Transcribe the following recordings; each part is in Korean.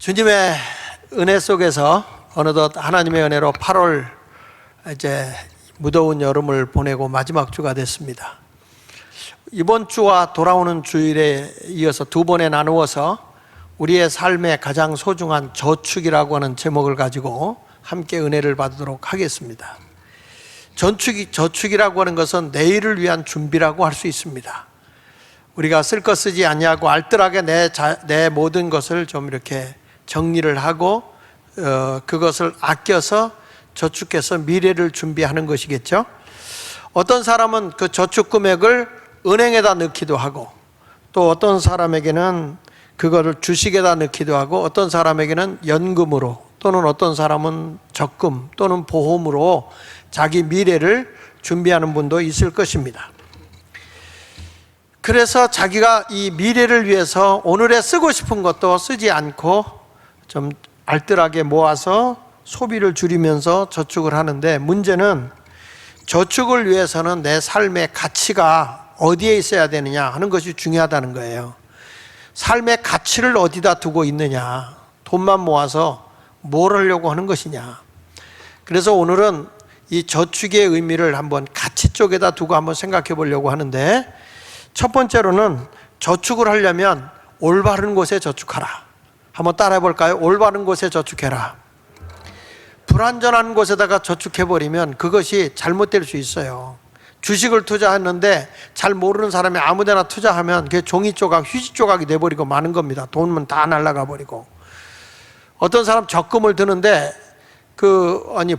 주님의 은혜 속에서 어느덧 하나님의 은혜로 8월 이제 무더운 여름을 보내고 마지막 주가 됐습니다. 이번 주와 돌아오는 주일에 이어서 두 번에 나누어서 우리의 삶의 가장 소중한 저축이라고 하는 제목을 가지고 함께 은혜를 받도록 하겠습니다. 저축이라고 하는 것은 내일을 위한 준비라고 할 수 있습니다. 우리가 쓸 것 쓰지 않냐고 알뜰하게 내 모든 것을 좀 이렇게 정리를 하고 그것을 아껴서 저축해서 미래를 준비하는 것이겠죠. 어떤 사람은 그 저축 금액을 은행에다 넣기도 하고, 또 어떤 사람에게는 그거를 주식에다 넣기도 하고, 어떤 사람에게는 연금으로, 또는 어떤 사람은 적금 또는 보험으로 자기 미래를 준비하는 분도 있을 것입니다. 그래서 자기가 이 미래를 위해서 오늘에 쓰고 싶은 것도 쓰지 않고 좀 알뜰하게 모아서 소비를 줄이면서 저축을 하는데, 문제는 저축을 위해서는 내 삶의 가치가 어디에 있어야 되느냐 하는 것이 중요하다는 거예요. 삶의 가치를 어디다 두고 있느냐, 돈만 모아서 뭘 하려고 하는 것이냐. 그래서 오늘은 이 저축의 의미를 한번 가치 쪽에다 두고 한번 생각해 보려고 하는데, 첫 번째로는 저축을 하려면 올바른 곳에 저축하라. 한번 따라해 볼까요? 올바른 곳에 저축해라. 불안전한 곳에다가 저축해버리면 그것이 잘못될 수 있어요. 주식을 투자했는데 잘 모르는 사람이 아무데나 투자하면 그게 종이 조각, 휴지 조각이 돼버리고 마는 겁니다. 돈은 다 날아가 버리고. 어떤 사람 적금을 드는데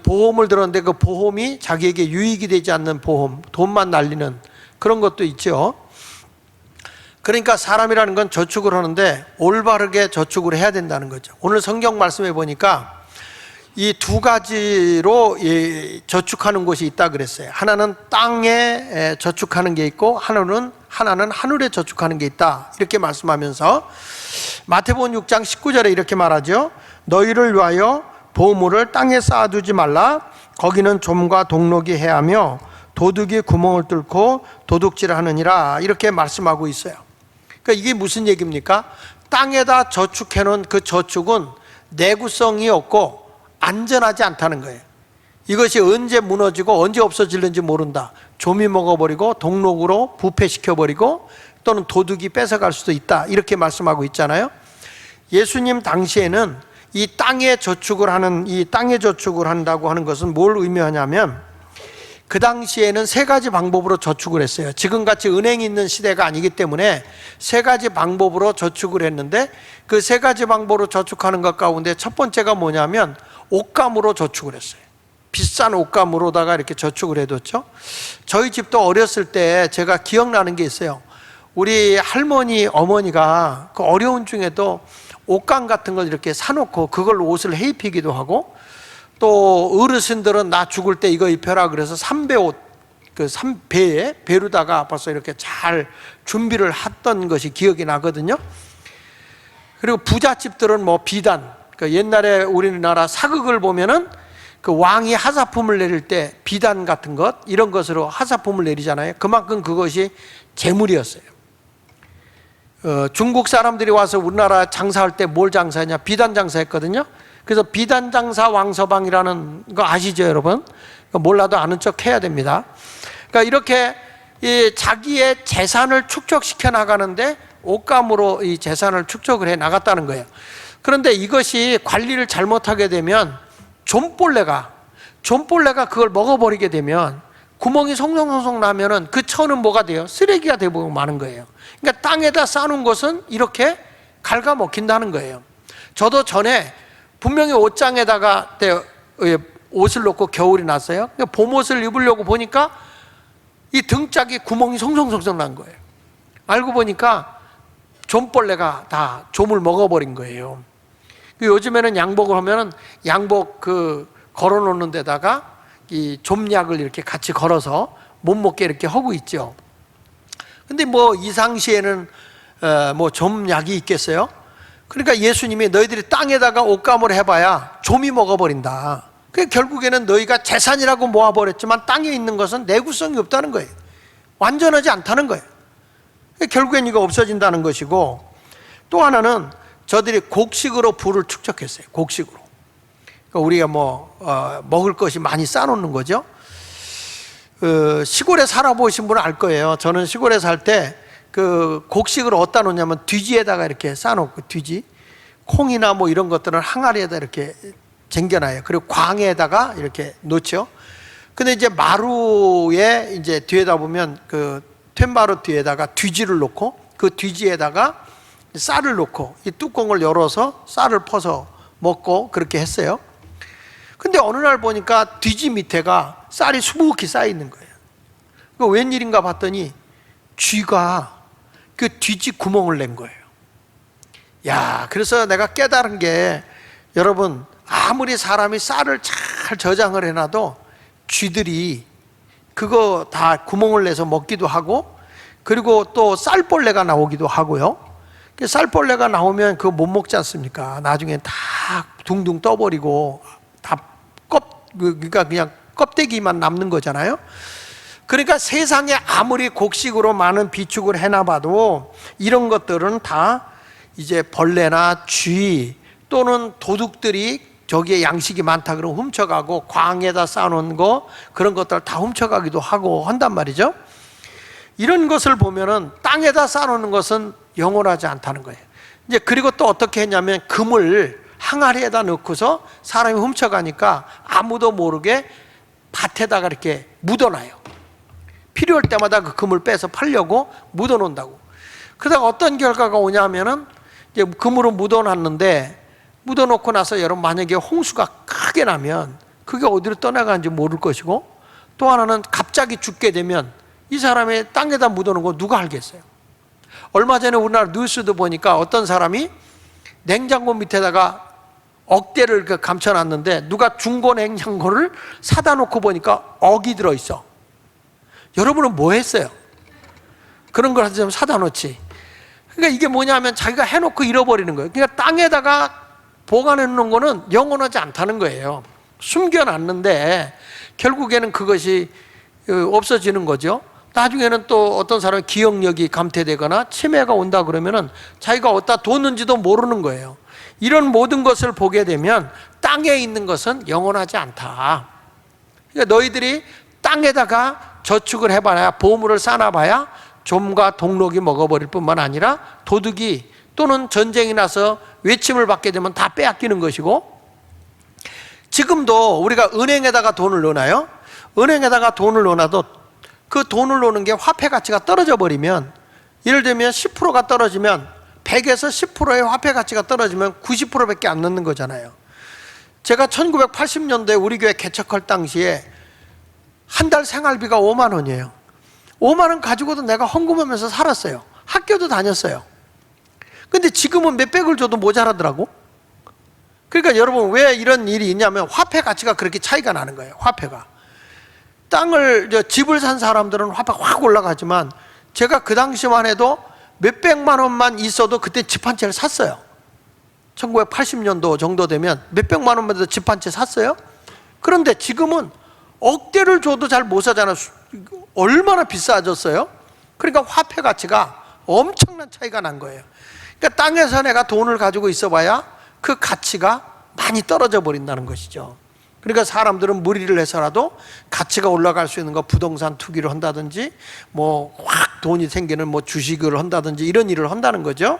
보험을 들었는데 그 보험이 자기에게 유익이 되지 않는 보험, 돈만 날리는 그런 것도 있죠. 그러니까 사람이라는 건 저축을 하는데 올바르게 저축을 해야 된다는 거죠. 오늘 성경 말씀에 보니까 이 두 가지로 저축하는 곳이 있다 그랬어요. 하나는 땅에 저축하는 게 있고, 하나는 하늘에 저축하는 게 있다, 이렇게 말씀하면서 마태복음 6장 19절에 이렇게 말하죠. 너희를 위하여 보물을 땅에 쌓아두지 말라. 거기는 좀과 동록이 해하며 도둑이 구멍을 뚫고 도둑질을 하느니라, 이렇게 말씀하고 있어요. 그러니까 이게 무슨 얘기입니까? 땅에다 저축해 놓은 그 저축은 내구성이 없고 안전하지 않다는 거예요. 이것이 언제 무너지고 언제 없어질는지 모른다. 좀이 먹어버리고 동록으로 부패시켜버리고 또는 도둑이 뺏어갈 수도 있다, 이렇게 말씀하고 있잖아요. 예수님 당시에는 이 땅에 저축을 한다고 하는 것은 뭘 의미하냐면, 그 당시에는 세 가지 방법으로 저축을 했어요. 지금같이 은행이 있는 시대가 아니기 때문에 세 가지 방법으로 저축을 했는데, 그 세 가지 방법으로 저축하는 것 가운데 첫 번째가 뭐냐면 옷감으로 저축을 했어요. 비싼 옷감으로다가 이렇게 저축을 해뒀죠. 저희 집도 어렸을 때 제가 기억나는 게 있어요. 우리 할머니, 어머니가 그 어려운 중에도 옷감 같은 걸 이렇게 사놓고 그걸로 옷을 해 입히기도 하고, 또 어르신들은 나 죽을 때 이거 입혀라 그래서 삼배 옷, 배로다가 벌써 이렇게 잘 준비를 했던 것이 기억이 나거든요. 그리고 부잣집들은 비단, 옛날에 우리나라 사극을 보면은 그 왕이 하사품을 내릴 때 비단 같은 것, 이런 것으로 하사품을 내리잖아요. 그만큼 그것이 재물이었어요. 중국 사람들이 와서 우리나라 장사할 때 뭘 장사했냐? 비단 장사했거든요. 그래서 비단 장사 왕서방이라는 거 아시죠, 여러분? 몰라도 아는 척 해야 됩니다. 그러니까 이렇게 자기의 재산을 축적시켜 나가는데 옷감으로 이 재산을 축적을 해 나갔다는 거예요. 그런데 이것이 관리를 잘못하게 되면 좀벌레가 그걸 먹어버리게 되면 구멍이 송송송송 나면은 그 천은 뭐가 돼요? 쓰레기가 되고 마는 거예요. 그러니까 땅에다 쌓아놓은 것은 이렇게 갉아먹힌다는 거예요. 저도 전에 분명히 옷장에다가 옷을 놓고 겨울이 났어요. 봄옷을 입으려고 보니까 이 등짝에 구멍이 송송송송 난 거예요. 알고 보니까 좀벌레가 다 좀을 먹어버린 거예요. 요즘에는 양복을 하면은 양복 걸어 놓는 데다가 이 좀약을 이렇게 같이 걸어서 못 먹게 이렇게 하고 있죠. 근데 이 상시에는 좀약이 있겠어요? 그러니까 예수님이 너희들이 땅에다가 옷감을 해봐야 좀이 먹어버린다. 결국에는 너희가 재산이라고 모아버렸지만 땅에 있는 것은 내구성이 없다는 거예요. 완전하지 않다는 거예요. 결국엔 이거 없어진다는 것이고, 또 하나는 저들이 곡식으로 부를 축적했어요. 곡식으로. 그러니까 우리가 먹을 것이 많이 쌓아놓는 거죠. 시골에 살아보신 분은 알 거예요. 저는 시골에 살 때 그 곡식을 어디다 놓냐면 뒤지에다가 이렇게 쌓아놓고, 뒤지, 콩이나 뭐 이런 것들은 항아리에다 이렇게 쟁겨놔요. 그리고 광에다가 이렇게 놓죠. 근데 이제 마루에 이제 뒤에다 보면 그 툇마루 뒤에다가 뒤지를 놓고, 그 뒤지에다가 쌀을 놓고 이 뚜껑을 열어서 쌀을 퍼서 먹고 그렇게 했어요. 근데 어느 날 보니까 뒤지 밑에가 쌀이 수북히 쌓여 있는 거예요. 그 웬일인가 봤더니 쥐가 그 뒤지 구멍을 낸 거예요. 야, 그래서 내가 깨달은 게, 여러분, 아무리 사람이 쌀을 잘 저장을 해놔도 쥐들이 그거 다 구멍을 내서 먹기도 하고, 그리고 또 쌀벌레가 나오기도 하고요. 쌀벌레가 나오면 그거 못 먹지 않습니까? 나중에 다 둥둥 떠버리고 다 그러니까 그냥 껍데기만 남는 거잖아요. 그러니까 세상에 아무리 곡식으로 많은 비축을 해놔봐도 이런 것들은 다 이제 벌레나 쥐 또는 도둑들이 저기에 양식이 많다 그러면 훔쳐가고, 광에다 쌓아놓은 거 그런 것들 다 훔쳐가기도 하고 한단 말이죠. 이런 것을 보면은 땅에다 쌓아놓는 것은 영원하지 않다는 거예요. 이제 그리고 또 어떻게 했냐면 금을 항아리에다 넣고서 사람이 훔쳐가니까 아무도 모르게 밭에다가 이렇게 묻어놔요. 필요할 때마다 그 금을 빼서 팔려고 묻어놓는다고. 그러다가 어떤 결과가 오냐면은 이제 금으로 묻어놨는데, 묻어놓고 나서 여러분 만약에 홍수가 크게 나면 그게 어디로 떠나가는지 모를 것이고, 또 하나는 갑자기 죽게 되면 이 사람의 땅에다 묻어놓은 거 누가 알겠어요? 얼마 전에 우리나라 뉴스도 보니까 어떤 사람이 냉장고 밑에다가 억대를 감춰놨는데 누가 중고 냉장고를 사다 놓고 보니까 억이 들어있어. 여러분은 뭐 했어요? 그런 걸 좀 사다 놓지. 그러니까 이게 뭐냐면 자기가 해놓고 잃어버리는 거예요. 그러니까 땅에다가 보관해 놓는 거는 영원하지 않다는 거예요. 숨겨놨는데 결국에는 그것이 없어지는 거죠. 나중에는 또 어떤 사람이 기억력이 감퇴되거나 치매가 온다 그러면은 자기가 어디다 뒀는지도 모르는 거예요. 이런 모든 것을 보게 되면 땅에 있는 것은 영원하지 않다. 그러니까 너희들이 땅에다가 저축을 해봐야, 보물을 쌓아봐야 좀과 동록이 먹어버릴 뿐만 아니라 도둑이 또는 전쟁이 나서 외침을 받게 되면 다 빼앗기는 것이고, 지금도 우리가 은행에다가 돈을 넣어놔요. 은행에다가 돈을 넣어놔도 그 돈을 넣는 게 화폐 가치가 떨어져 버리면, 예를 들면 10%가 떨어지면 100에서 10%의 화폐 가치가 떨어지면 90%밖에 안 넣는 거잖아요. 제가 1980년도에 우리 교회 개척할 당시에 한 달 생활비가 5만 원이에요. 5만 원 가지고도 내가 헌금하면서 살았어요. 학교도 다녔어요. 근데 지금은 몇백을 줘도 모자라더라고. 그러니까 여러분, 왜 이런 일이 있냐면 화폐 가치가 그렇게 차이가 나는 거예요. 화폐가. 집을 산 사람들은 화폐가 확 올라가지만, 제가 그 당시만 해도 몇백만 원만 있어도 그때 집 한 채를 샀어요. 1980년도 정도 되면 몇백만 원만 해도 집 한 채 샀어요. 그런데 지금은 억대를 줘도 잘 못 사잖아요. 얼마나 비싸졌어요? 그러니까 화폐 가치가 엄청난 차이가 난 거예요. 그러니까 땅에서 내가 돈을 가지고 있어봐야 그 가치가 많이 떨어져 버린다는 것이죠. 그러니까 사람들은 무리를 해서라도 가치가 올라갈 수 있는 거, 부동산 투기를 한다든지, 뭐 확 돈이 생기는 뭐 주식을 한다든지 이런 일을 한다는 거죠.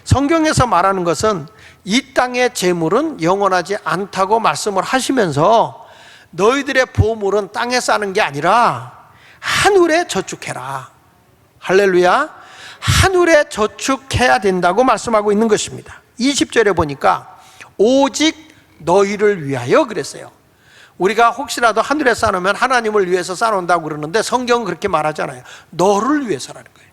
성경에서 말하는 것은 이 땅의 재물은 영원하지 않다고 말씀을 하시면서, 너희들의 보물은 땅에 싸는 게 아니라 하늘에 저축해라. 할렐루야. 하늘에 저축해야 된다고 말씀하고 있는 것입니다. 20절에 보니까 오직 너희를 위하여 그랬어요. 우리가 혹시라도 하늘에 쌓아놓으면 하나님을 위해서 쌓아놓는다고 그러는데 성경은 그렇게 말하잖아요. 너를 위해서라는 거예요.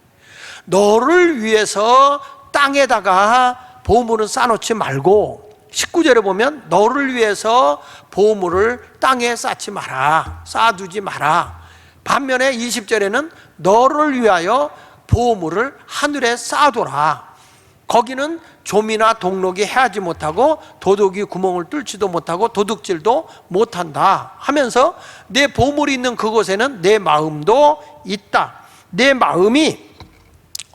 너를 위해서 땅에다가 보물은 쌓아놓지 말고, 19절에 보면 너를 위해서 보물을 땅에 쌓지 마라, 쌓아두지 마라. 반면에 20절에는 너를 위하여 보물을 하늘에 쌓아둬라. 거기는 좀이나 동록이 해하지 못하고 도둑이 구멍을 뚫지도 못하고 도둑질도 못한다 하면서, 내 보물이 있는 그곳에는 내 마음도 있다. 내 마음이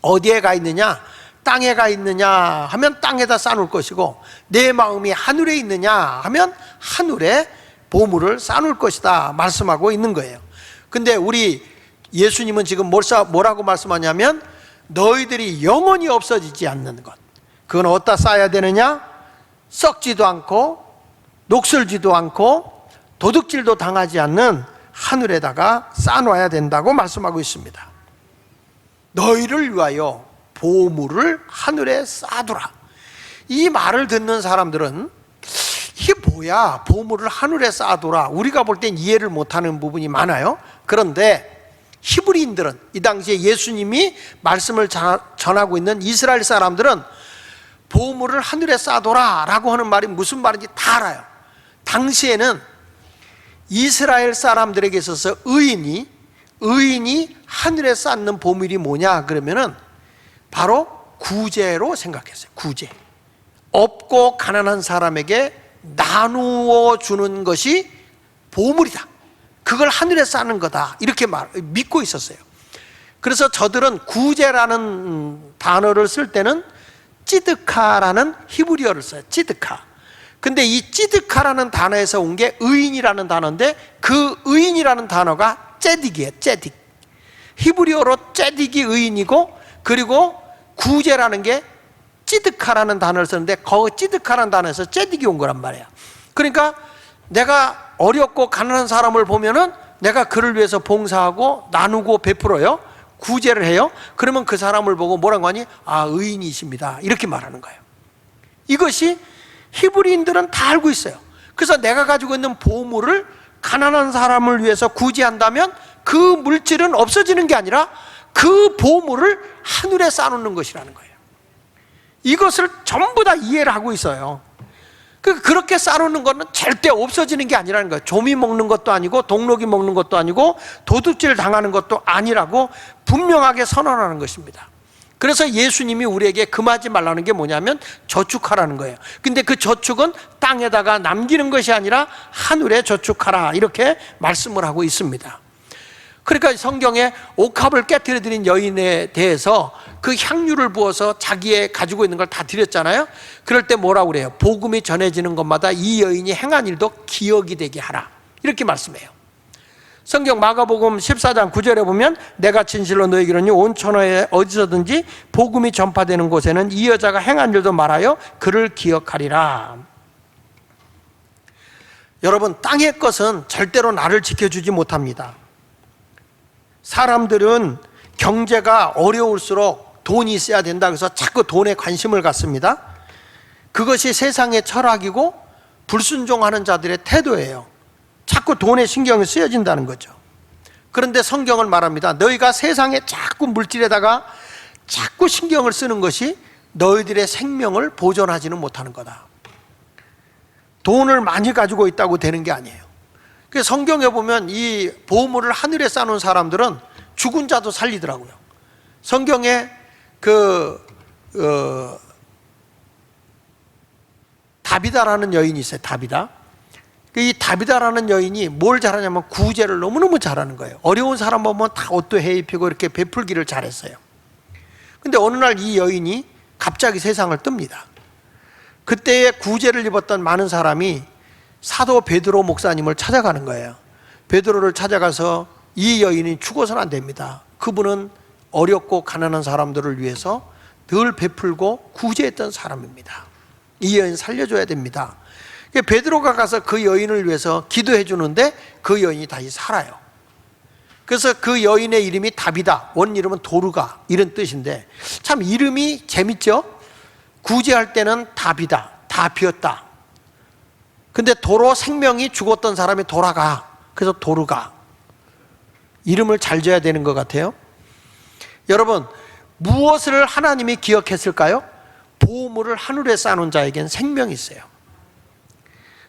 어디에 가 있느냐? 땅에 가 있느냐 하면 땅에다 쌓아놓을 것이고, 내 마음이 하늘에 있느냐 하면 하늘에 보물을 쌓아놓을 것이다 말씀하고 있는 거예요. 근데 우리 예수님은 지금 뭐라고 말씀하냐면, 너희들이 영원히 없어지지 않는 것, 그건 어디다 쌓아야 되느냐? 썩지도 않고 녹슬지도 않고 도둑질도 당하지 않는 하늘에다가 쌓아놔야 된다고 말씀하고 있습니다. 너희를 위하여 보물을 하늘에 쌓아두라. 이 말을 듣는 사람들은 이게 뭐야, 보물을 하늘에 쌓아두라, 우리가 볼 땐 이해를 못하는 부분이 많아요. 그런데 히브리인들은, 이 당시에 예수님이 말씀을 전하고 있는 이스라엘 사람들은 보물을 하늘에 쌓아둬라 라고 하는 말이 무슨 말인지 다 알아요. 당시에는 이스라엘 사람들에게 있어서 의인이 하늘에 쌓는 보물이 뭐냐 그러면은 바로 구제로 생각했어요. 구제. 없고 가난한 사람에게 나누어 주는 것이 보물이다, 그걸 하늘에 쌓는 거다, 이렇게 믿고 있었어요. 그래서 저들은 구제라는 단어를 쓸 때는 찌드카라는 히브리어를 써요. 찌드카. 근데 이 찌드카라는 단어에서 온 게 의인이라는 단어인데, 그 의인이라는 단어가 째딕이에요. 째딕. 히브리어로 째딕이 의인이고, 그리고 구제라는 게 찌드카라는 단어를 쓰는데, 그 찌드카라는 단어에서 째딕이 온 거란 말이에요. 그러니까 내가 어렵고 가난한 사람을 보면은 내가 그를 위해서 봉사하고 나누고 베풀어요. 구제를 해요. 그러면 그 사람을 보고 뭐라고 하니? 아, 의인이십니다, 이렇게 말하는 거예요. 이것이 히브리인들은 다 알고 있어요. 그래서 내가 가지고 있는 보물을 가난한 사람을 위해서 구제한다면 그 물질은 없어지는 게 아니라 그 보물을 하늘에 쌓아놓는 것이라는 거예요. 이것을 전부 다 이해를 하고 있어요. 그렇게 쌓아놓는 것은 절대 없어지는 게 아니라는 거예요. 조미 먹는 것도 아니고 동록이 먹는 것도 아니고 도둑질 당하는 것도 아니라고 분명하게 선언하는 것입니다. 그래서 예수님이 우리에게 금하지 말라는 게 뭐냐면 저축하라는 거예요. 근데 그 저축은 땅에다가 남기는 것이 아니라 하늘에 저축하라, 이렇게 말씀을 하고 있습니다. 그러니까 성경에 옥합을 깨트려드린 여인에 대해서 그 향유를 부어서 자기의 가지고 있는 걸 다 드렸잖아요. 그럴 때 뭐라고 그래요? 복음이 전해지는 것마다 이 여인이 행한 일도 기억이 되게 하라, 이렇게 말씀해요. 성경 마가복음 14장 9절에 보면, 내가 진실로 너희에게 이르노니 온 천하에 어디서든지 복음이 전파되는 곳에는 이 여자가 행한 일도 말하여 그를 기억하리라. 여러분, 땅의 것은 절대로 나를 지켜주지 못합니다. 사람들은 경제가 어려울수록 돈이 있어야 된다 그래서 자꾸 돈에 관심을 갖습니다. 그것이 세상의 철학이고 불순종하는 자들의 태도예요. 자꾸 돈에 신경이 쓰여진다는 거죠. 그런데 성경은 말합니다. 너희가 세상에 자꾸 물질에다가 자꾸 신경을 쓰는 것이 너희들의 생명을 보존하지는 못하는 거다. 돈을 많이 가지고 있다고 되는 게 아니에요. 그래서 성경에 보면 이 보물을 하늘에 쌓아놓은 사람들은 죽은 자도 살리더라고요. 성경에 다비다라는 여인이 있어요. 다비다. 이 다비다라는 여인이 뭘 잘하냐면 구제를 너무너무 잘하는 거예요. 어려운 사람 보면 다 옷도 해입히고 이렇게 베풀기를 잘했어요. 근데 어느 날 이 여인이 갑자기 세상을 뜹니다. 그때에 구제를 입었던 많은 사람이 사도 베드로 목사님을 찾아가는 거예요. 베드로를 찾아가서 이 여인이 죽어서는 안 됩니다. 그분은 어렵고 가난한 사람들을 위해서 늘 베풀고 구제했던 사람입니다. 이 여인 살려줘야 됩니다. 베드로가 가서 그 여인을 위해서 기도해 주는데 그 여인이 다시 살아요. 그래서 그 여인의 이름이 다비다, 원 이름은 도르가, 이런 뜻인데 참 이름이 재밌죠? 구제할 때는 다비다, 다 비었다. 근데 도로, 생명이 죽었던 사람이 돌아가. 그래서 도르가. 이름을 잘 지어야 되는 것 같아요. 여러분, 무엇을 하나님이 기억했을까요? 보물을 하늘에 쌓아놓은 자에겐 생명이 있어요.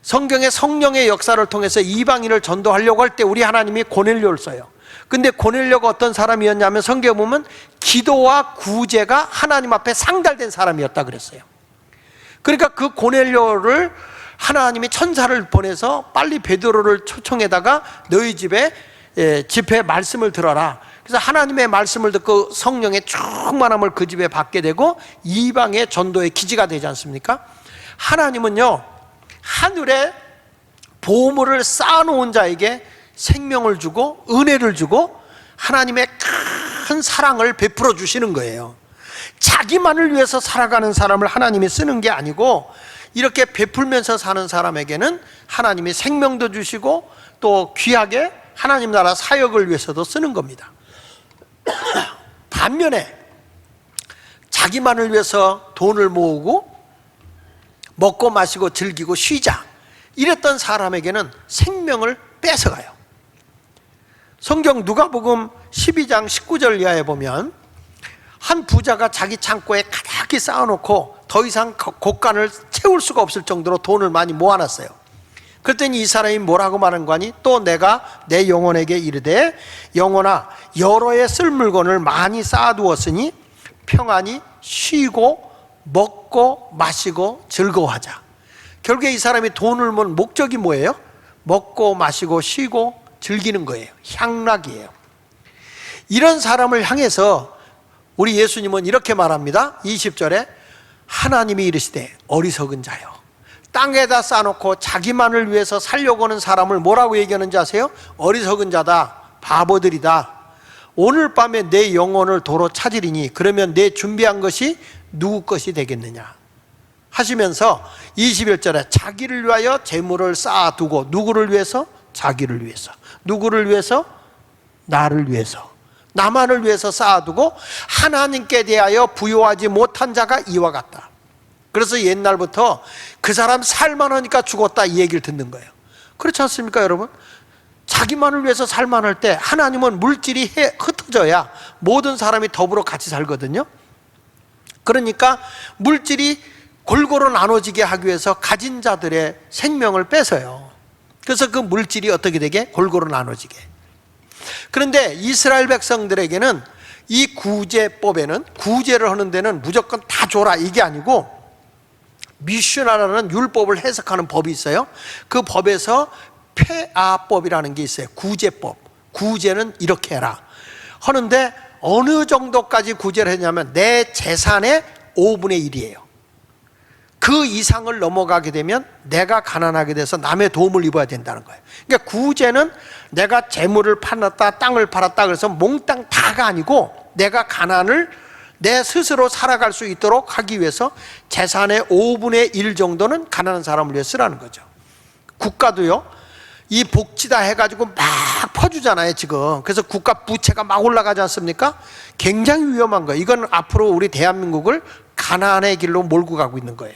성경의 성령의 역사를 통해서 이방인을 전도하려고 할 때 우리 하나님이 고넬료를 써요. 근데 고넬료가 어떤 사람이었냐면 성경에 보면 기도와 구제가 하나님 앞에 상달된 사람이었다 그랬어요. 그러니까 그 고넬료를 하나님이 천사를 보내서 빨리 베드로를 초청해다가 너희 집에 말씀을 들어라. 그래서 하나님의 말씀을 듣고 성령의 충만함을 그 집에 받게 되고 이방의 전도의 기지가 되지 않습니까? 하나님은요, 하늘에 보물을 쌓아놓은 자에게 생명을 주고 은혜를 주고 하나님의 큰 사랑을 베풀어 주시는 거예요. 자기만을 위해서 살아가는 사람을 하나님이 쓰는 게 아니고 이렇게 베풀면서 사는 사람에게는 하나님이 생명도 주시고 또 귀하게 하나님 나라 사역을 위해서도 쓰는 겁니다. 반면에 자기만을 위해서 돈을 모으고 먹고 마시고 즐기고 쉬자 이랬던 사람에게는 생명을 뺏어가요. 성경 누가복음 12장 19절 이하에 보면 한 부자가 자기 창고에 가득히 쌓아놓고 더 이상 곳간을 채울 수가 없을 정도로 돈을 많이 모아놨어요. 그랬더니 이 사람이 뭐라고 말한 거니? 또 내가 내 영혼에게 이르되 영혼아 여러 해 쓸 물건을 많이 쌓아두었으니 평안히 쉬고 먹고 마시고 즐거워하자. 결국에 이 사람이 돈을 모은 목적이 뭐예요? 먹고 마시고 쉬고 즐기는 거예요. 향락이에요. 이런 사람을 향해서 우리 예수님은 이렇게 말합니다. 20절에 하나님이 이르시되 어리석은 자여 땅에다 쌓아놓고 자기만을 위해서 살려고 하는 사람을 뭐라고 얘기하는지 아세요? 어리석은 자다, 바보들이다. 오늘 밤에 내 영혼을 도로 찾으리니 그러면 내 준비한 것이 누구 것이 되겠느냐 하시면서 21절에 자기를 위하여 재물을 쌓아두고 누구를 위해서? 자기를 위해서. 누구를 위해서? 나를 위해서. 나만을 위해서 쌓아두고 하나님께 대하여 부요하지 못한 자가 이와 같다. 그래서 옛날부터 그 사람 살만하니까 죽었다 이 얘기를 듣는 거예요. 그렇지 않습니까 여러분? 자기만을 위해서 살만할 때 하나님은 물질이 흩어져야 모든 사람이 더불어 같이 살거든요. 그러니까 물질이 골고루 나눠지게 하기 위해서 가진 자들의 생명을 뺏어요. 그래서 그 물질이 어떻게 되게? 골고루 나눠지게. 그런데 이스라엘 백성들에게는 이 구제법에는 구제를 하는 데는 무조건 다 줘라 이게 아니고 미슈나라는 율법을 해석하는 법이 있어요. 그 법에서 폐아법이라는 게 있어요. 구제법. 구제는 이렇게 해라 하는데 어느 정도까지 구제를 했냐면 내 재산의 5분의 1이에요 그 이상을 넘어가게 되면 내가 가난하게 돼서 남의 도움을 입어야 된다는 거예요. 그러니까 구제는 내가 재물을 팔았다 땅을 팔았다 그래서 몽땅 다가 아니고 내가 가난을 내 스스로 살아갈 수 있도록 하기 위해서 재산의 5분의 1 정도는 가난한 사람을 위해 쓰라는 거죠. 국가도요 이 복지다 해가지고 막 퍼주잖아요 지금. 그래서 국가 부채가 막 올라가지 않습니까? 굉장히 위험한 거예요. 이건 앞으로 우리 대한민국을 가난의 길로 몰고 가고 있는 거예요.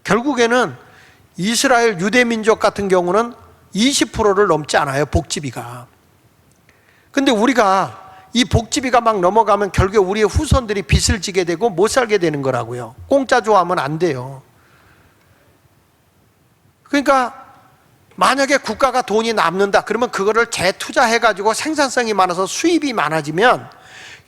결국에는 이스라엘 유대민족 같은 경우는 20%를 넘지 않아요 복지비가. 근데 우리가 이 복지비가 막 넘어가면 결국에 우리의 후손들이 빚을 지게 되고 못 살게 되는 거라고요. 공짜 좋아하면 안 돼요. 그러니까 만약에 국가가 돈이 남는다 그러면 그거를 재투자해가지고 생산성이 많아서 수입이 많아지면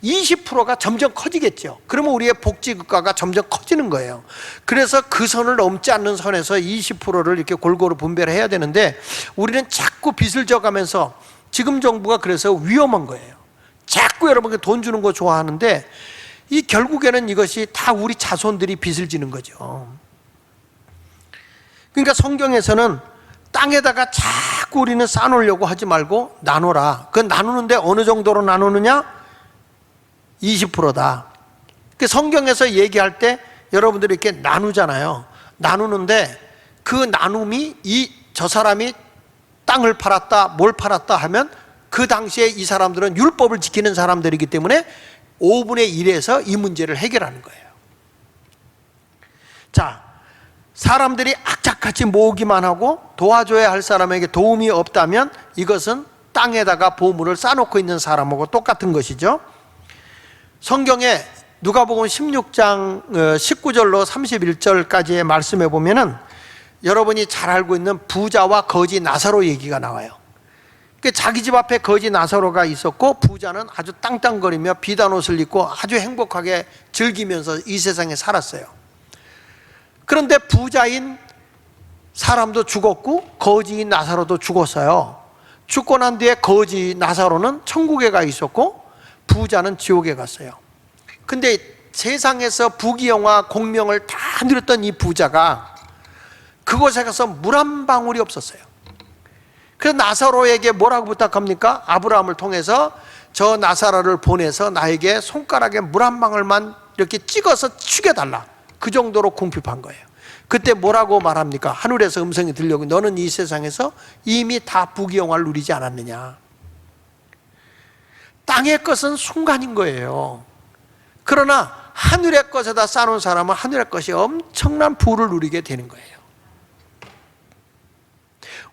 20%가 점점 커지겠죠. 그러면 우리의 복지국가가 점점 커지는 거예요. 그래서 그 선을 넘지 않는 선에서 20%를 이렇게 골고루 분배를 해야 되는데 우리는 자꾸 빚을 져가면서 지금 정부가 그래서 위험한 거예요. 자꾸 여러분께 돈 주는 거 좋아하는데 이 결국에는 이것이 다 우리 자손들이 빚을 지는 거죠. 그러니까 성경에서는 땅에다가 자꾸 우리는 쌓아놓으려고 하지 말고 나눠라. 그 나누는데 어느 정도로 나누느냐? 20%다. 그 성경에서 얘기할 때 여러분들이 이렇게 나누잖아요. 나누는데 그 나눔이 저 사람이 땅을 팔았다, 뭘 팔았다 하면 그 당시에 이 사람들은 율법을 지키는 사람들이기 때문에 5분의 1에서 이 문제를 해결하는 거예요. 자, 사람들이 악착같이 모으기만 하고 도와줘야 할 사람에게 도움이 없다면 이것은 땅에다가 보물을 쌓아놓고 있는 사람하고 똑같은 것이죠. 성경에 누가복음 16장 19절로 31절까지의 말씀에 보면은 여러분이 잘 알고 있는 부자와 거지 나사로 얘기가 나와요. 자기 집 앞에 거지 나사로가 있었고 부자는 아주 땅땅거리며 비단 옷을 입고 아주 행복하게 즐기면서 이 세상에 살았어요. 그런데 부자인 사람도 죽었고 거지인 나사로도 죽었어요. 죽고 난 뒤에 거지 나사로는 천국에 가 있었고 부자는 지옥에 갔어요. 근데 세상에서 부귀영화 공명을 다 누렸던 이 부자가 그곳에 가서 물 한 방울이 없었어요. 그래서 나사로에게 뭐라고 부탁합니까? 아브라함을 통해서 저 나사로를 보내서 나에게 손가락에 물 한 방울만 이렇게 찍어서 죽여달라. 그 정도로 궁핍한 거예요. 그때 뭐라고 말합니까? 하늘에서 음성이 들려오고 너는 이 세상에서 이미 다 부귀영화를 누리지 않았느냐. 땅의 것은 순간인 거예요. 그러나 하늘의 것에다 쌓아놓은 사람은 하늘의 것이 엄청난 부를 누리게 되는 거예요.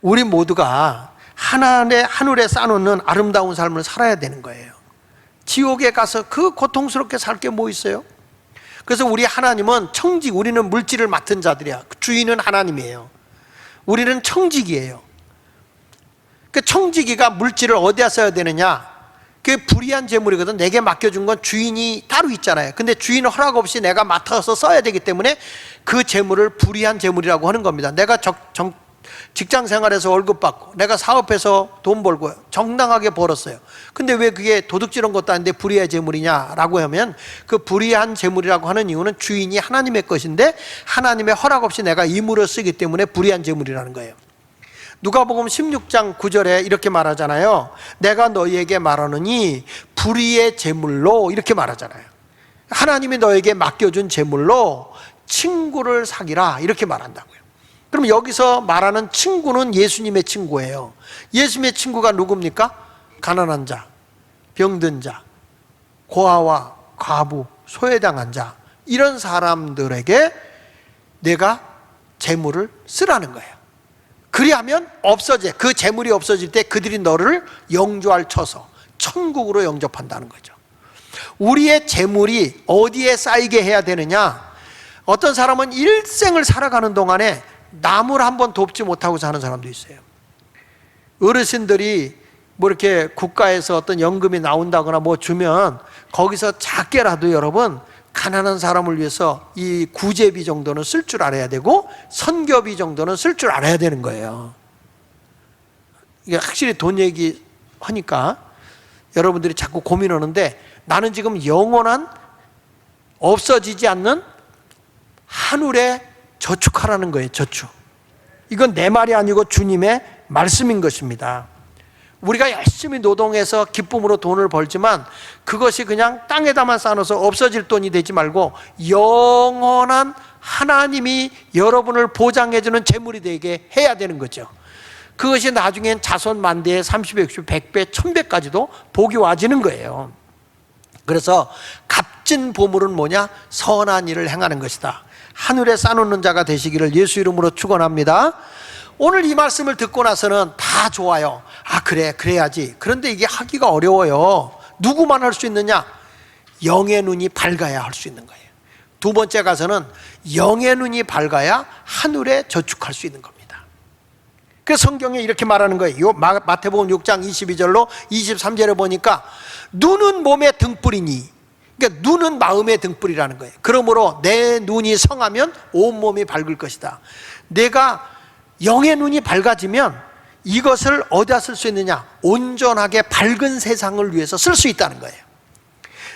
우리 모두가 하늘에 쌓아놓는 아름다운 삶을 살아야 되는 거예요. 지옥에 가서 그 고통스럽게 살 게 뭐 있어요? 그래서 우리 하나님은 청직, 우리는 물질을 맡은 자들이야. 주인은 하나님이에요. 우리는 청지기예요. 그 청지기가 물질을 어디에 써야 되느냐? 그게 불의한 재물이거든. 내게 맡겨준 건 주인이 따로 있잖아요. 근데 주인 허락 없이 내가 맡아서 써야 되기 때문에 그 재물을 불의한 재물이라고 하는 겁니다. 내가 직장 생활에서 월급 받고 내가 사업해서 돈 벌고 정당하게 벌었어요. 근데 왜 그게 도둑질한 것도 아닌데 불의한 재물이냐라고 하면 그 불의한 재물이라고 하는 이유는 주인이 하나님의 것인데 하나님의 허락 없이 내가 임으로 쓰기 때문에 불의한 재물이라는 거예요. 누가복음 16장 9절에 이렇게 말하잖아요. 내가 너희에게 말하느니 불의의 재물로, 이렇게 말하잖아요. 하나님이 너에게 맡겨준 재물로 친구를 사귀라, 이렇게 말한다고요. 그럼 여기서 말하는 친구는 예수님의 친구예요. 예수님의 친구가 누굽니까? 가난한 자, 병든 자, 고아와 과부, 소외당한 자, 이런 사람들에게 내가 재물을 쓰라는 거예요. 그리하면 없어져. 그 재물이 없어질 때 그들이 너를 영주할 쳐서 천국으로 영접한다는 거죠. 우리의 재물이 어디에 쌓이게 해야 되느냐? 어떤 사람은 일생을 살아가는 동안에 남을 한번 돕지 못하고 사는 사람도 있어요. 어르신들이 뭐 이렇게 국가에서 어떤 연금이 나온다거나 뭐 주면 거기서 작게라도 여러분 가난한 사람을 위해서 이 구제비 정도는 쓸 줄 알아야 되고 선교비 정도는 쓸 줄 알아야 되는 거예요. 이게 확실히 돈 얘기 하니까 여러분들이 자꾸 고민하는데, 나는 지금 영원한 없어지지 않는 하늘에 저축하라는 거예요. 저축. 이건 내 말이 아니고 주님의 말씀인 것입니다. 우리가 열심히 노동해서 기쁨으로 돈을 벌지만 그것이 그냥 땅에다만 쌓아놓아서 없어질 돈이 되지 말고 영원한 하나님이 여러분을 보장해주는 재물이 되게 해야 되는 거죠. 그것이 나중엔 자손 만대에 30배, 60배, 100배, 1000배까지도 복이 와지는 거예요. 그래서 값진 보물은 뭐냐? 선한 일을 행하는 것이다. 하늘에 쌓아놓는 자가 되시기를 예수 이름으로 축원합니다. 오늘 이 말씀을 듣고 나서는 다 좋아요. 아, 그래, 그래야지. 그런데 이게 하기가 어려워요. 누구만 할 수 있느냐? 영의 눈이 밝아야 할 수 있는 거예요. 두 번째 가서는 영의 눈이 밝아야 하늘에 저축할 수 있는 겁니다. 그래서 성경에 이렇게 말하는 거예요. 마태복음 6장 22절로 23절에 보니까 눈은 몸의 등불이니, 그러니까 눈은 마음의 등불이라는 거예요. 그러므로 내 눈이 성하면 온몸이 밝을 것이다. 내가 영의 눈이 밝아지면 이것을 어디다 쓸 수 있느냐? 온전하게 밝은 세상을 위해서 쓸 수 있다는 거예요.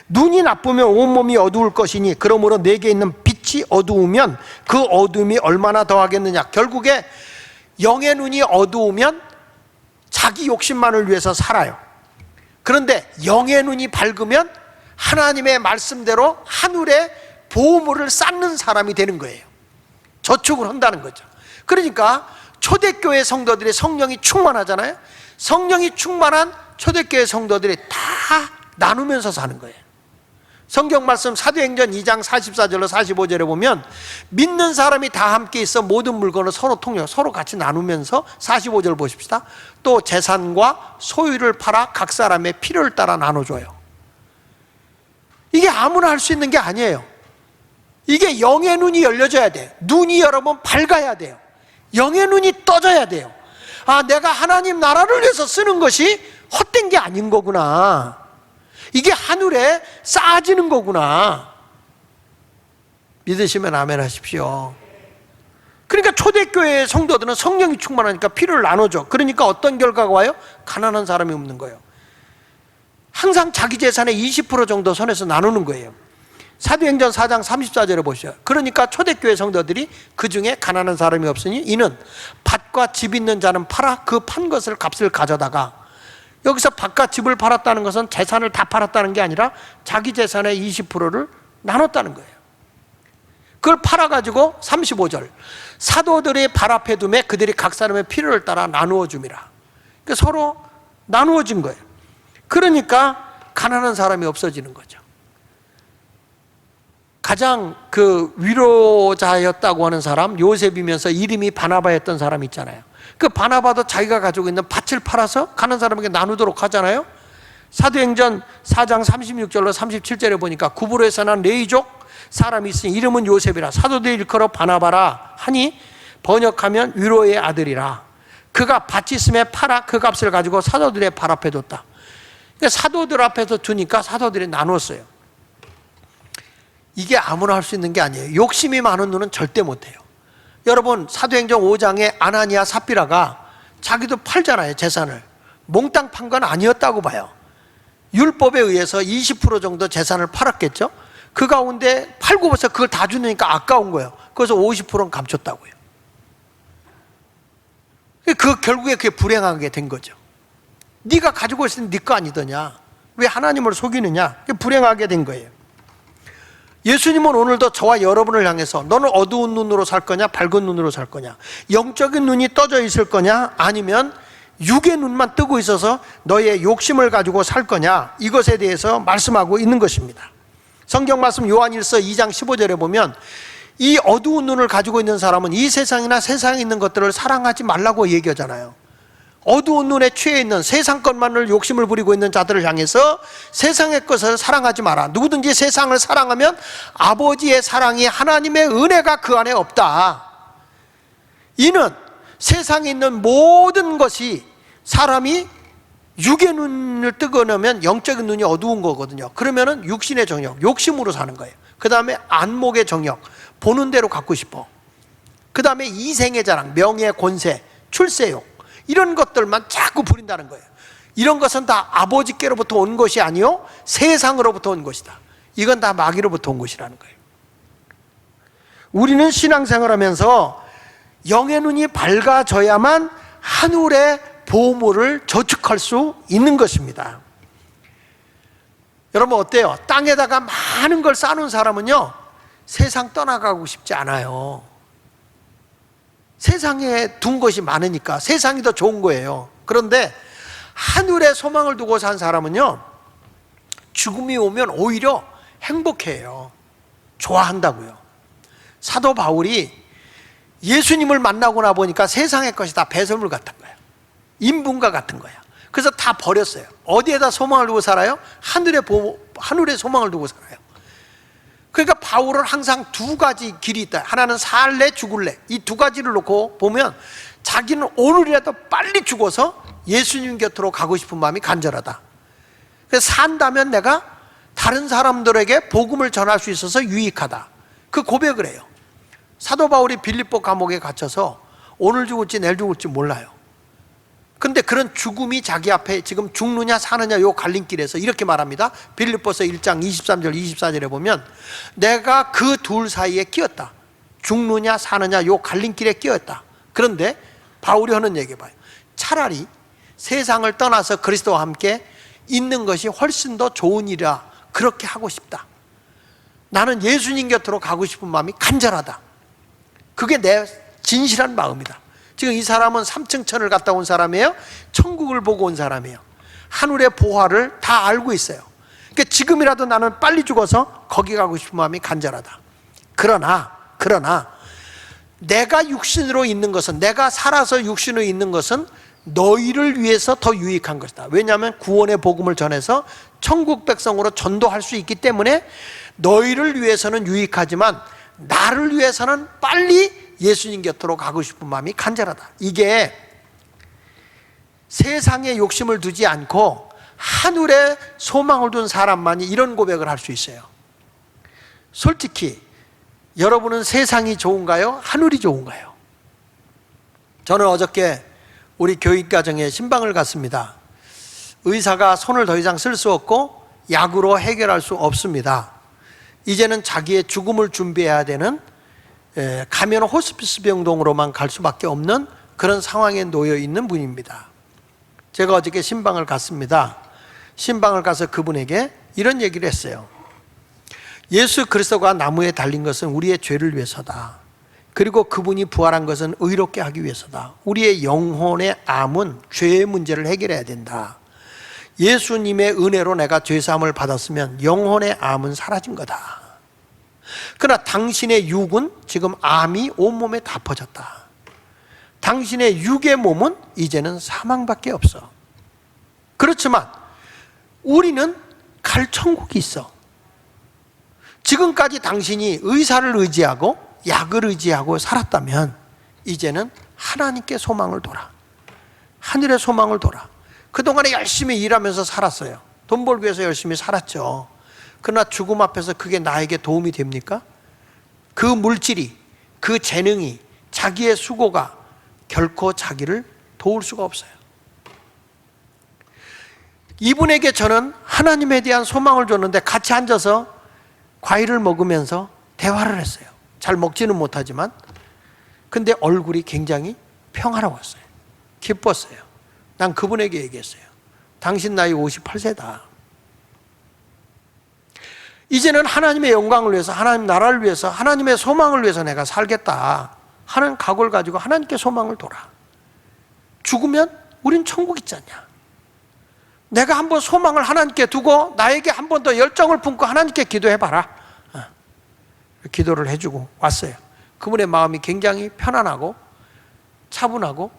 눈이 나쁘면 온몸이 어두울 것이니 그러므로 내게 있는 빛이 어두우면 그 어두움이 얼마나 더하겠느냐. 결국에 영의 눈이 어두우면 자기 욕심만을 위해서 살아요. 그런데 영의 눈이 밝으면 하나님의 말씀대로 하늘에 보물을 쌓는 사람이 되는 거예요. 저축을 한다는 거죠. 그러니까 초대교회 성도들이 성령이 충만하잖아요. 성령이 충만한 초대교회 성도들이 다 나누면서 사는 거예요. 성경 말씀 사도행전 2장 44절로 45절에 보면 믿는 사람이 다 함께 있어 모든 물건을 서로 통역, 서로 같이 나누면서 45절 보십시다. 또 재산과 소유를 팔아 각 사람의 필요를 따라 나눠줘요. 이게 아무나 할 수 있는 게 아니에요. 이게 영의 눈이 열려져야 돼요. 눈이 여러분 밝아야 돼요. 영의 눈이 떠져야 돼요. 아, 내가 하나님 나라를 위해서 쓰는 것이 헛된 게 아닌 거구나. 이게 하늘에 쌓아지는 거구나. 믿으시면 아멘 하십시오. 그러니까 초대교회 성도들은 성령이 충만하니까 피를 나눠줘. 그러니까 어떤 결과가 와요? 가난한 사람이 없는 거예요. 항상 자기 재산의 20% 정도 선에서 나누는 거예요. 사도행전 4장 34절에 보시죠. 그러니까 초대교회 성도들이 그 중에 가난한 사람이 없으니 이는 밭과 집 있는 자는 팔아 그 판 것을 값을 가져다가, 여기서 밭과 집을 팔았다는 것은 재산을 다 팔았다는 게 아니라 자기 재산의 20%를 나눴다는 거예요. 그걸 팔아가지고 35절 사도들의 발 앞에 두매 그들이 각 사람의 필요를 따라 나누어 줌이라. 그러니까 서로 나누어진 거예요. 그러니까 가난한 사람이 없어지는 거죠. 가장 그 위로자였다고 하는 사람, 요셉이면서 이름이 바나바였던 사람 있잖아요. 그 바나바도 자기가 가지고 있는 밭을 팔아서 가난한 사람에게 나누도록 하잖아요. 사도행전 4장 36절로 37절에 보니까 구브로에서 난 레이족 사람이 있으니 이름은 요셉이라 사도들이 일컬어 바나바라 하니 번역하면 위로의 아들이라. 그가 밭이 있음에 팔아 그 값을 가지고 사도들의 발 앞에 뒀다. 그러니까 사도들 앞에서 두니까 사도들이 나눴어요. 이게 아무나 할 수 있는 게 아니에요. 욕심이 많은 눈은 절대 못해요. 여러분 사도행전 5장에 아나니아 삽비라가 자기도 팔잖아요. 재산을 몽땅 판 건 아니었다고 봐요. 율법에 의해서 20% 정도 재산을 팔았겠죠. 그 가운데 팔고 벌써 그걸 다 주니까 아까운 거예요. 그래서 50%는 감췄다고요. 그 결국에 그게 불행하게 된 거죠. 네가 가지고 있으면 네 거 아니더냐, 왜 하나님을 속이느냐, 그게 불행하게 된 거예요. 예수님은 오늘도 저와 여러분을 향해서 너는 어두운 눈으로 살 거냐 밝은 눈으로 살 거냐, 영적인 눈이 떠져 있을 거냐 아니면 육의 눈만 뜨고 있어서 너의 욕심을 가지고 살 거냐, 이것에 대해서 말씀하고 있는 것입니다. 성경 말씀 요한일서 2장 15절에 보면 이 어두운 눈을 가지고 있는 사람은 이 세상이나 세상에 있는 것들을 사랑하지 말라고 얘기하잖아요. 어두운 눈에 취해 있는 세상 것만을 욕심을 부리고 있는 자들을 향해서 세상의 것을 사랑하지 마라. 누구든지 세상을 사랑하면 아버지의 사랑이, 하나님의 은혜가 그 안에 없다. 이는 세상에 있는 모든 것이 사람이 육의 눈을 뜨고 나면 영적인 눈이 어두운 거거든요. 그러면은 육신의 정욕, 욕심으로 사는 거예요. 그 다음에 안목의 정욕, 보는 대로 갖고 싶어. 그 다음에 이생의 자랑, 명예, 권세, 출세욕, 이런 것들만 자꾸 부린다는 거예요. 이런 것은 다 아버지께로부터 온 것이 아니요 세상으로부터 온 것이다. 이건 다 마귀로부터 온 것이라는 거예요. 우리는 신앙생활하면서 영의 눈이 밝아져야만 하늘의 보물을 저축할 수 있는 것입니다. 여러분 어때요? 땅에다가 많은 걸 쌓아놓은 사람은요 세상 떠나가고 싶지 않아요. 세상에 둔 것이 많으니까 세상이 더 좋은 거예요. 그런데 하늘에 소망을 두고 산 사람은요 죽음이 오면 오히려 행복해요. 좋아한다고요. 사도 바울이 예수님을 만나고 나 보니까 세상의 것이 다 배설물 같은 거예요. 인분과 같은 거야. 그래서 다 버렸어요. 어디에다 소망을 두고 살아요? 하늘에 소망을 두고 살아요. 그러니까 바울은 항상 두 가지 길이 있다. 하나는 살래 죽을래, 이 두 가지를 놓고 보면 자기는 오늘이라도 빨리 죽어서 예수님 곁으로 가고 싶은 마음이 간절하다. 그래서 산다면 내가 다른 사람들에게 복음을 전할 수 있어서 유익하다, 그 고백을 해요. 사도 바울이 빌립보 감옥에 갇혀서 오늘 죽을지 내일 죽을지 몰라요. 근데 그런 죽음이 자기 앞에 지금 죽느냐 사느냐 요 갈림길에서 이렇게 말합니다. 빌립보서 1장 23절 24절에 보면 내가 그 둘 사이에 끼었다. 죽느냐 사느냐 요 갈림길에 끼었다. 그런데 바울이 하는 얘기 봐요. 차라리 세상을 떠나서 그리스도와 함께 있는 것이 훨씬 더 좋은 일이라 그렇게 하고 싶다. 나는 예수님 곁으로 가고 싶은 마음이 간절하다. 그게 내 진실한 마음이다. 지금 이 사람은 3층 천을 갔다 온 사람이에요. 천국을 보고 온 사람이에요. 하늘의 보화를 다 알고 있어요. 그러니까 지금이라도 나는 빨리 죽어서 거기 가고 싶은 마음이 간절하다. 그러나 내가 육신으로 있는 것은, 내가 살아서 육신으로 있는 것은 너희를 위해서 더 유익한 것이다. 왜냐하면 구원의 복음을 전해서 천국 백성으로 전도할 수 있기 때문에 너희를 위해서는 유익하지만 나를 위해서는 빨리 예수님 곁으로 가고 싶은 마음이 간절하다. 이게 세상에 욕심을 두지 않고 하늘에 소망을 둔 사람만이 이런 고백을 할 수 있어요. 솔직히 여러분은 세상이 좋은가요? 하늘이 좋은가요? 저는 어저께 우리 교육과정에 신방을 갔습니다. 의사가 손을 더 이상 쓸 수 없고 약으로 해결할 수 없습니다. 이제는 자기의 죽음을 준비해야 되는, 가면 호스피스 병동으로만 갈 수밖에 없는 그런 상황에 놓여 있는 분입니다. 제가 어저께 신방을 갔습니다. 신방을 가서 그분에게 이런 얘기를 했어요. 예수 그리스도가 나무에 달린 것은 우리의 죄를 위해서다. 그리고 그분이 부활한 것은 의롭게 하기 위해서다. 우리의 영혼의 암은 죄의 문제를 해결해야 된다. 예수님의 은혜로 내가 죄사함을 받았으면 영혼의 암은 사라진 거다. 그러나 당신의 육은 지금 암이 온몸에 다 퍼졌다. 당신의 육의 몸은 이제는 사망밖에 없어. 그렇지만 우리는 갈 천국이 있어. 지금까지 당신이 의사를 의지하고 약을 의지하고 살았다면 이제는 하나님께 소망을 둬라. 하늘의 소망을 둬라. 그동안에 열심히 일하면서 살았어요. 돈 벌기 위해서 열심히 살았죠. 그러나 죽음 앞에서 그게 나에게 도움이 됩니까? 그 물질이, 그 재능이, 자기의 수고가 결코 자기를 도울 수가 없어요. 이분에게 저는 하나님에 대한 소망을 줬는데 같이 앉아서 과일을 먹으면서 대화를 했어요. 잘 먹지는 못하지만, 근데 얼굴이 굉장히 평화로웠어요. 기뻤어요. 난 그분에게 얘기했어요. 당신 나이 58세다. 이제는 하나님의 영광을 위해서, 하나님 나라를 위해서, 하나님의 소망을 위해서 내가 살겠다 하는 각오를 가지고 하나님께 소망을 둬라. 죽으면 우린 천국 있지 않냐. 내가 한번 소망을 하나님께 두고 나에게 한 번 더 열정을 품고 하나님께 기도해봐라. 기도를 해주고 왔어요. 그분의 마음이 굉장히 편안하고 차분하고,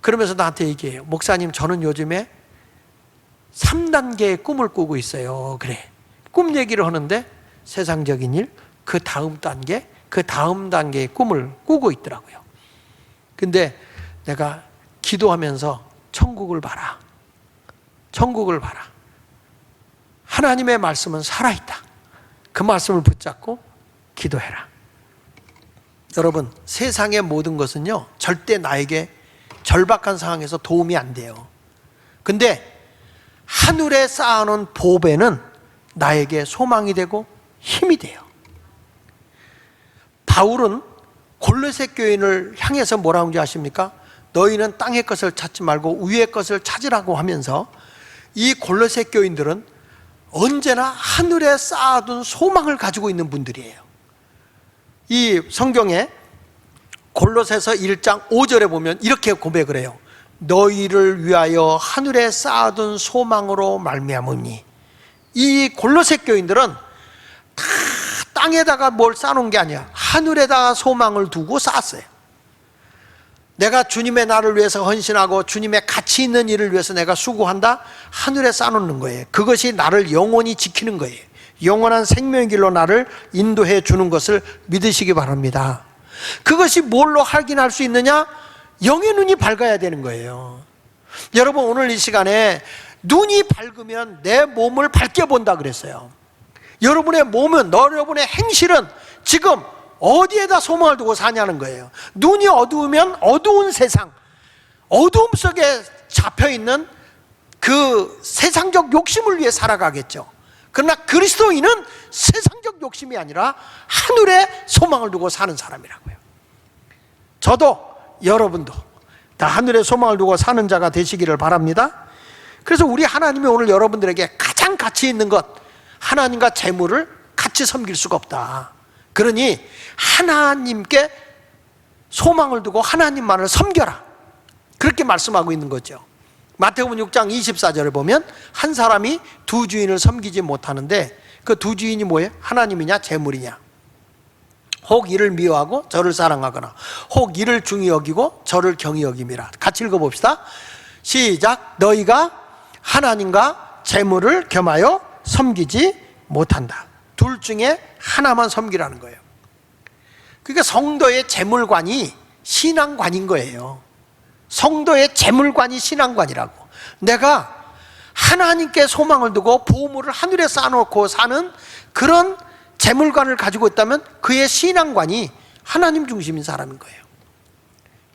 그러면서 나한테 얘기해요. 목사님, 저는 요즘에 3단계의 꿈을 꾸고 있어요. 그래. 꿈 얘기를 하는데 세상적인 일, 그 다음 단계, 그 다음 단계의 꿈을 꾸고 있더라고요. 근데 내가 기도하면서 천국을 봐라. 천국을 봐라. 하나님의 말씀은 살아있다. 그 말씀을 붙잡고 기도해라. 여러분, 세상의 모든 것은요, 절대 나에게 절박한 상황에서 도움이 안 돼요. 근데 하늘에 쌓아놓은 보배는 나에게 소망이 되고 힘이 돼요. 바울은 골로새 교인을 향해서 뭐라고 하는지 아십니까? 너희는 땅의 것을 찾지 말고 위의 것을 찾으라고 하면서, 이 골로새 교인들은 언제나 하늘에 쌓아둔 소망을 가지고 있는 분들이에요. 이 성경에 골로새서 1장 5절에 보면 이렇게 고백을 해요. 너희를 위하여 하늘에 쌓아둔 소망으로 말미암으니. 이 골로새 교인들은 다 땅에다가 뭘 쌓아놓은 게 아니야. 하늘에다가 소망을 두고 쌓았어요. 내가 주님의 나를 위해서 헌신하고 주님의 가치 있는 일을 위해서 내가 수고한다? 하늘에 쌓아놓는 거예요. 그것이 나를 영원히 지키는 거예요. 영원한 생명의 길로 나를 인도해 주는 것을 믿으시기 바랍니다. 그것이 뭘로 확인할 수 있느냐? 영의 눈이 밝아야 되는 거예요. 여러분, 오늘 이 시간에 눈이 밝으면 내 몸을 밝게 본다 그랬어요. 여러분의 몸은, 여러분의 행실은 지금 어디에다 소망을 두고 사냐는 거예요. 눈이 어두우면 어두운 세상, 어두움 속에 잡혀있는 그 세상적 욕심을 위해 살아가겠죠. 그러나 그리스도인은 세상적 욕심이 아니라 하늘에 소망을 두고 사는 사람이라고요. 저도 여러분도 다 하늘에 소망을 두고 사는 자가 되시기를 바랍니다. 그래서 우리 하나님이 오늘 여러분들에게 가장 가치 있는 것, 하나님과 재물을 같이 섬길 수가 없다. 그러니 하나님께 소망을 두고 하나님만을 섬겨라. 그렇게 말씀하고 있는 거죠. 마태복음 6장 24절에 보면 한 사람이 두 주인을 섬기지 못하는데 그 두 주인이 뭐예요? 하나님이냐 재물이냐. 혹 이를 미워하고 저를 사랑하거나 혹 이를 중히 여기고 저를 경히 여김이라. 같이 읽어봅시다. 시작. 너희가 하나님과 재물을 겸하여 섬기지 못한다. 둘 중에 하나만 섬기라는 거예요. 그러니까 성도의 재물관이 신앙관인 거예요. 성도의 재물관이 신앙관이라고. 내가 하나님께 소망을 두고 보물을 하늘에 쌓아놓고 사는 그런 재물관을 가지고 있다면 그의 신앙관이 하나님 중심인 사람인 거예요.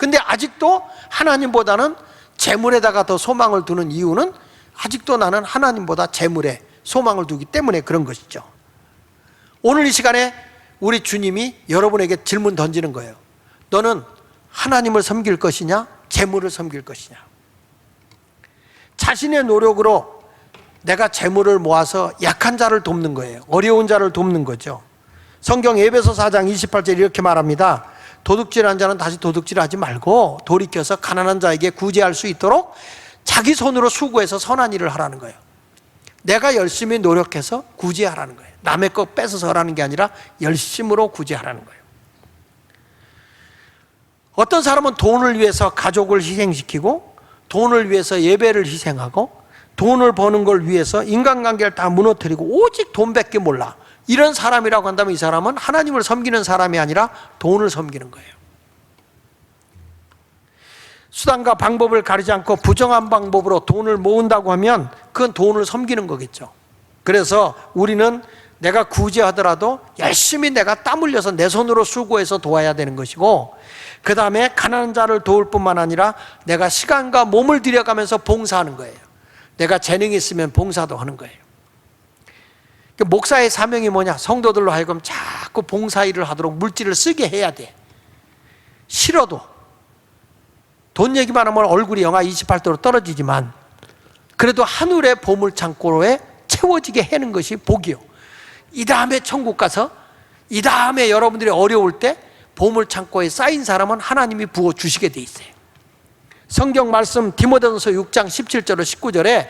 근데 아직도 하나님보다는 재물에다가 더 소망을 두는 이유는 아직도 나는 하나님보다 재물에 소망을 두기 때문에 그런 것이죠. 오늘 이 시간에 우리 주님이 여러분에게 질문 던지는 거예요. 너는 하나님을 섬길 것이냐? 재물을 섬길 것이냐? 자신의 노력으로 내가 재물을 모아서 약한 자를 돕는 거예요. 어려운 자를 돕는 거죠. 성경 에베소 4장 28절 이렇게 말합니다. 도둑질한 자는 다시 도둑질하지 말고 돌이켜서 가난한 자에게 구제할 수 있도록 자기 손으로 수고해서 선한 일을 하라는 거예요. 내가 열심히 노력해서 구제하라는 거예요. 남의 거 뺏어서 하라는 게 아니라 열심으로 구제하라는 거예요. 어떤 사람은 돈을 위해서 가족을 희생시키고 돈을 위해서 예배를 희생하고 돈을 버는 걸 위해서 인간관계를 다 무너뜨리고 오직 돈밖에 몰라. 이런 사람이라고 한다면 이 사람은 하나님을 섬기는 사람이 아니라 돈을 섬기는 거예요. 수단과 방법을 가리지 않고 부정한 방법으로 돈을 모은다고 하면 그건 돈을 섬기는 거겠죠. 그래서 우리는 내가 구제하더라도 열심히 내가 땀 흘려서 내 손으로 수고해서 도와야 되는 것이고, 그 다음에 가난한 자를 도울 뿐만 아니라 내가 시간과 몸을 들여가면서 봉사하는 거예요. 내가 재능이 있으면 봉사도 하는 거예요. 목사의 사명이 뭐냐? 성도들로 하여금 자꾸 봉사일을 하도록 물질을 쓰게 해야 돼. 싫어도. 돈 얘기만 하면 얼굴이 영하 28도로 떨어지지만 그래도 하늘의 보물창고로에 채워지게 하는 것이 복이요. 이 다음에 천국 가서 이 다음에 여러분들이 어려울 때 보물창고에 쌓인 사람은 하나님이 부어주시게 돼 있어요. 성경 말씀 디모데전서 6장 17절로 19절에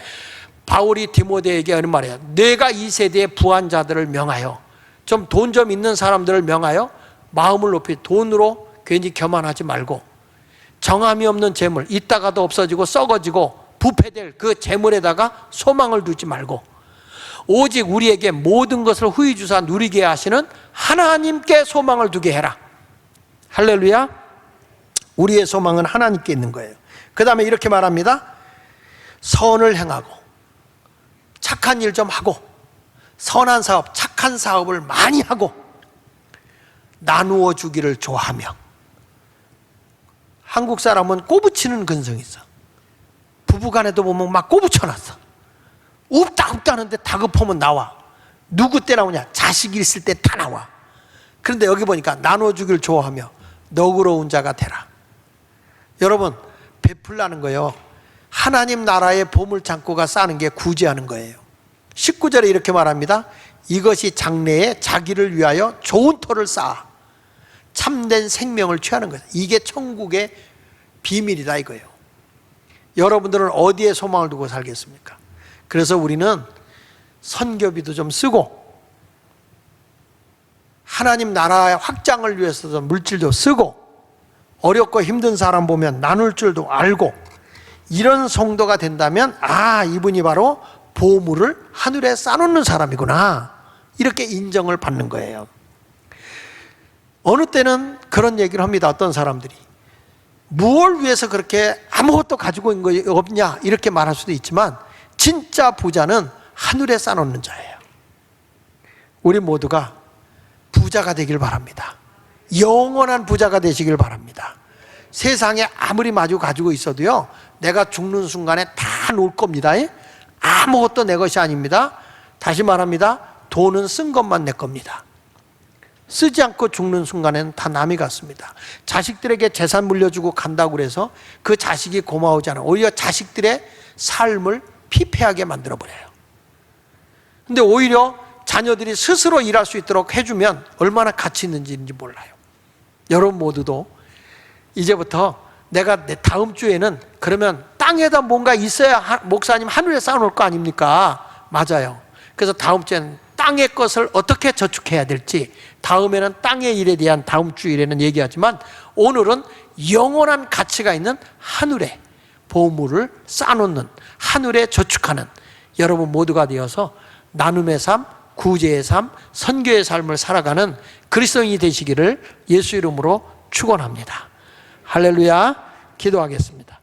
바울이 디모데에게 하는 말이에요. 내가 이 세대의 부한 자들을 명하여, 좀 돈 좀 있는 사람들을 명하여 마음을 높이 돈으로 괜히 교만하지 말고, 정함이 없는 재물, 있다가도 없어지고 썩어지고 부패될 그 재물에다가 소망을 두지 말고 오직 우리에게 모든 것을 후히 주사 누리게 하시는 하나님께 소망을 두게 해라. 할렐루야. 우리의 소망은 하나님께 있는 거예요. 그 다음에 이렇게 말합니다. 선을 행하고 착한 일 좀 하고 선한 사업, 착한 사업을 많이 하고 나누어 주기를 좋아하며. 한국 사람은 꼬부치는 근성이 있어. 부부간에도 보면 막 꼬부쳐놨어. 없다 하는데 다급하면 나와. 누구 때 나오냐? 자식이 있을 때 다 나와. 그런데 여기 보니까 나누어 주기를 좋아하며 너그러운 자가 되라. 여러분, 베풀라는 거예요. 하나님 나라의 보물창고가 쌓는 게 구제하는 거예요. 19절에 이렇게 말합니다. 이것이 장래에 자기를 위하여 좋은 터를 쌓아 참된 생명을 취하는 거예요. 이게 천국의 비밀이다 이거예요. 여러분들은 어디에 소망을 두고 살겠습니까? 그래서 우리는 선교비도 좀 쓰고 하나님 나라의 확장을 위해서도 물질도 쓰고 어렵고 힘든 사람 보면 나눌 줄도 알고, 이런 성도가 된다면 아, 이분이 바로 보물을 하늘에 쌓아놓는 사람이구나, 이렇게 인정을 받는 거예요. 어느 때는 그런 얘기를 합니다. 어떤 사람들이 무엇을 위해서 그렇게 아무것도 가지고 있는 거 없냐 이렇게 말할 수도 있지만 진짜 부자는 하늘에 쌓아놓는 자예요. 우리 모두가 부자가 되길 바랍니다. 영원한 부자가 되시길 바랍니다. 세상에 아무리 마주 가지고 있어도요, 내가 죽는 순간에 다 놓을 겁니다. 아무것도 내 것이 아닙니다. 다시 말합니다. 돈은 쓴 것만 내 겁니다. 쓰지 않고 죽는 순간에는 다 남이 갔습니다. 자식들에게 재산 물려주고 간다고 그래서 그 자식이 고마우지 않아요. 오히려 자식들의 삶을 피폐하게 만들어버려요. 근데 오히려 자녀들이 스스로 일할 수 있도록 해주면 얼마나 가치 있는지 몰라요. 여러분 모두도 이제부터 내가 내 다음 주에는 그러면 땅에다 뭔가 있어야 목사님 하늘에 쌓아놓을 거 아닙니까? 맞아요. 그래서 다음 주에는 땅의 것을 어떻게 저축해야 될지, 다음에는 땅의 일에 대한 다음 주일에는 얘기하지만 오늘은 영원한 가치가 있는 하늘에 보물을 쌓아놓는, 하늘에 저축하는 여러분 모두가 되어서 나눔의 삶, 구제의 삶, 선교의 삶을 살아가는 그리스도인이 되시기를 예수 이름으로 축원합니다. 할렐루야. 기도하겠습니다.